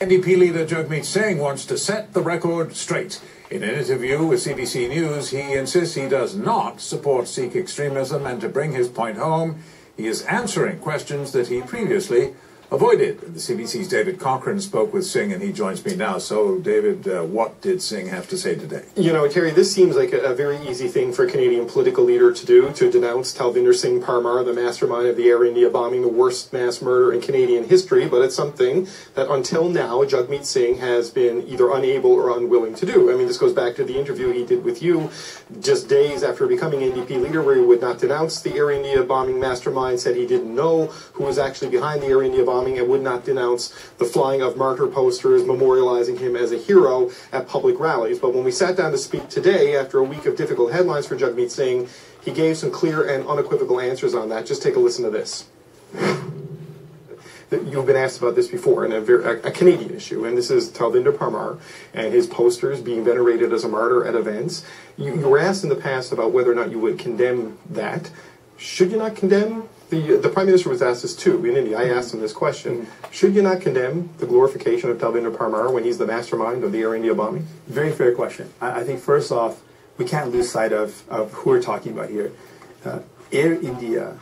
NDP leader Jagmeet Singh wants to set the record straight. In an interview with CBC News, he insists he does not support Sikh extremism, and to bring his point home, he is answering questions that he previously avoided. The CBC's David Cochrane spoke with Singh, and he joins me now. So, David, what did Singh have to say today? You know, Terry, this seems like a very easy thing for a Canadian political leader to do, to denounce Talvinder Singh Parmar, the mastermind of the Air India bombing, the worst mass murder in Canadian history, but it's something that until now Jagmeet Singh has been either unable or unwilling to do. I mean, this goes back to the interview he did with you just days after becoming NDP leader, where he would not denounce the Air India bombing mastermind, said he didn't know who was actually behind the Air India bombing, and would not denounce the flying of martyr posters memorializing him as a hero at public rallies. But when we sat down to speak today, after a week of difficult headlines for Jagmeet Singh, he gave some clear and unequivocal answers on that. Just take a listen to this. You've been asked about this before, and a Canadian issue, and this is Talvinder Parmar and his posters being venerated as a martyr at events. You were asked in the past about whether or not you would condemn that. Should you not condemn? The Prime Minister was asked this too in India. I asked him this question. Should you not condemn the glorification of Talvinder Parmar when he's the mastermind of the Air India bombing? Very fair question. I think first off, we can't lose sight of who we're talking about here. Air India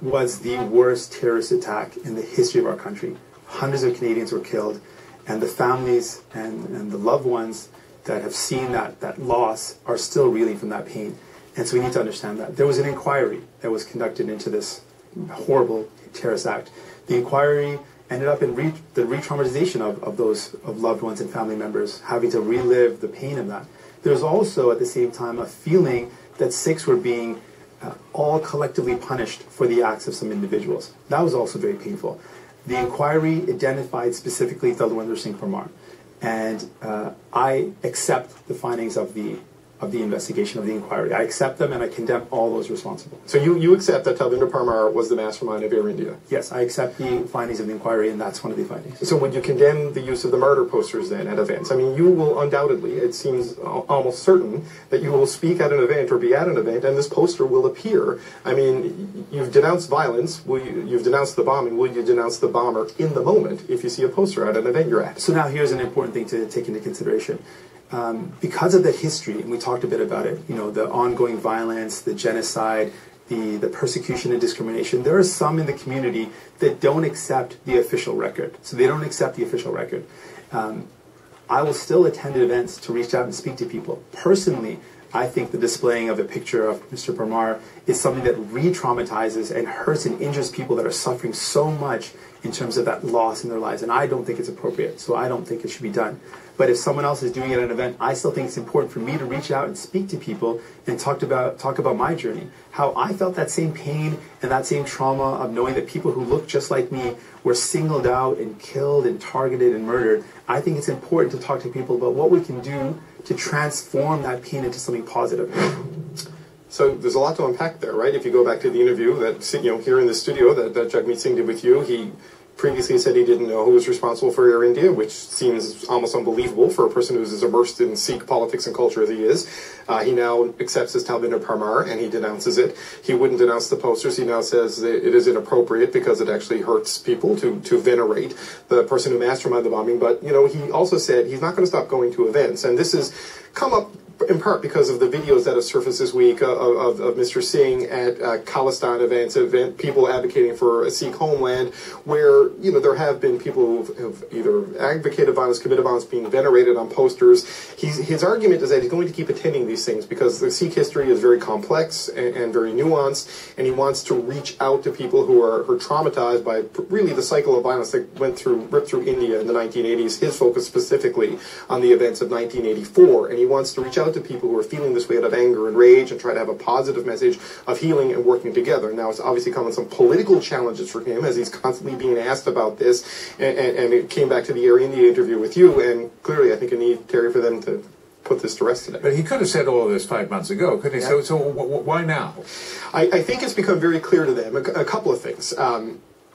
was the worst terrorist attack in the history of our country. Hundreds of Canadians were killed, and the families and the loved ones that have seen that loss are still reeling from that pain. And so we need to understand that. There was an inquiry that was conducted into this horrible terrorist act. The inquiry ended up in the re-traumatization of loved ones and family members, having to relive the pain of that. There's also, at the same time, a feeling that Sikhs were being all collectively punished for the acts of some individuals. That was also very painful. The inquiry identified specifically Talvinder Singh Parmar, and I accept the findings of the investigation, of the inquiry. I accept them, and I condemn all those responsible. So you accept that Talvinder Parmar was the mastermind of Air India? Yes, I accept the findings of the inquiry, and that's one of the findings. So would you condemn the use of the martyr posters then at events? I mean, you will undoubtedly, it seems almost certain, that you will speak at an event or be at an event, and this poster will appear. I mean, you've denounced violence, you've denounced the bombing, will you denounce the bomber in the moment if you see a poster at an event you're at? So now here's an important thing to take into consideration. Because of the history, and we talked a bit about it, you know, the ongoing violence, the genocide, the persecution and discrimination, there are some in the community that don't accept the official record. So they don't accept the official record. I will still attend events to reach out and speak to people. Personally, I think the displaying of a picture of Mr. Parmar is something that re-traumatizes and hurts and injures people that are suffering so much in terms of that loss in their lives. And I don't think it's appropriate, so I don't think it should be done. But if someone else is doing it at an event, I still think it's important for me to reach out and speak to people and talk about my journey, how I felt that same pain and that same trauma of knowing that people who look just like me were singled out and killed and targeted and murdered. I think it's important to talk to people about what we can do to transform that pain into something positive. So there's a lot to unpack there, right? If you go back to the interview that, you know, here in the studio that Jagmeet Singh did with you, he previously said he didn't know who was responsible for Air India, which seems almost unbelievable for a person who's as immersed in Sikh politics and culture as he is. He now accepts as Talvinder Parmar, and he denounces it. He wouldn't denounce the posters. He now says that it is inappropriate because it actually hurts people to venerate the person who masterminded the bombing. But, you know, he also said he's not going to stop going to events. And this has come up in part because of the videos that have surfaced this week of Mr. Singh at Khalistan events, people advocating for a Sikh homeland, where, you know, there have been people who have either advocated violence, committed violence, being venerated on posters. His argument is that he's going to keep attending these things because the Sikh history is very complex and very nuanced, and he wants to reach out to people who are traumatized by really the cycle of violence that ripped through India in the 1980s. His focus specifically on the events of 1984, and he wants to reach out to people who are feeling this way out of anger and rage and try to have a positive message of healing and working together. Now, it's obviously come with some political challenges for him as he's constantly being asked about this, and it came back to the Air India interview with you, and clearly I think it needs, Terry, for them to put this to rest today. But he could have said all of this 5 months ago, couldn't he? Yeah. So why now? I think it's become very clear to them a couple of things.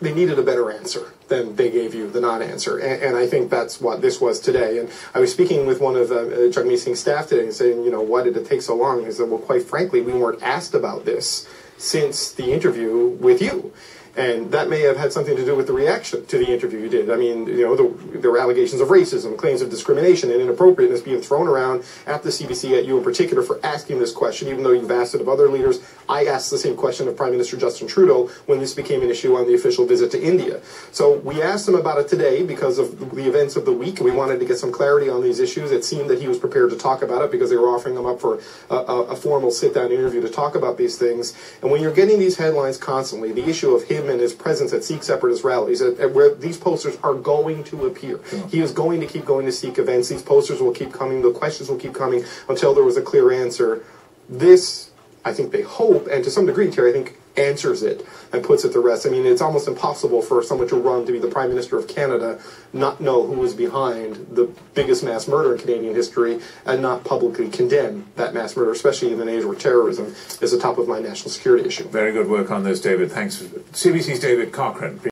They needed a better answer than they gave you, the non-answer. And I think that's what this was today. And I was speaking with one of Jagmeet Singh's staff today and saying, you know, why did it take so long? He said, well, quite frankly, we weren't asked about this since the interview with you. And that may have had something to do with the reaction to the interview you did. I mean, you know, there were allegations of racism, claims of discrimination, and inappropriateness being thrown around at the CBC, at you in particular, for asking this question, even though you've asked it of other leaders. I asked the same question of Prime Minister Justin Trudeau when this became an issue on the official visit to India. So we asked him about it today because of the events of the week. We wanted to get some clarity on these issues. It seemed that he was prepared to talk about it because they were offering him up for a formal sit-down interview to talk about these things. And when you're getting these headlines constantly, the issue of him and his presence at Sikh separatist rallies, where these posters are going to appear. He is going to keep going to Sikh events. These posters will keep coming. The questions will keep coming until there was a clear answer. This, I think they hope, and to some degree, Terry, I think, answers it and puts it to rest. I mean, it's almost impossible for someone to run to be the Prime Minister of Canada, not know who was behind the biggest mass murder in Canadian history, and not publicly condemn that mass murder, especially in an age where terrorism is a top-of-mind national security issue. Very good work on this, David. Thanks. CBC's David Cochrane.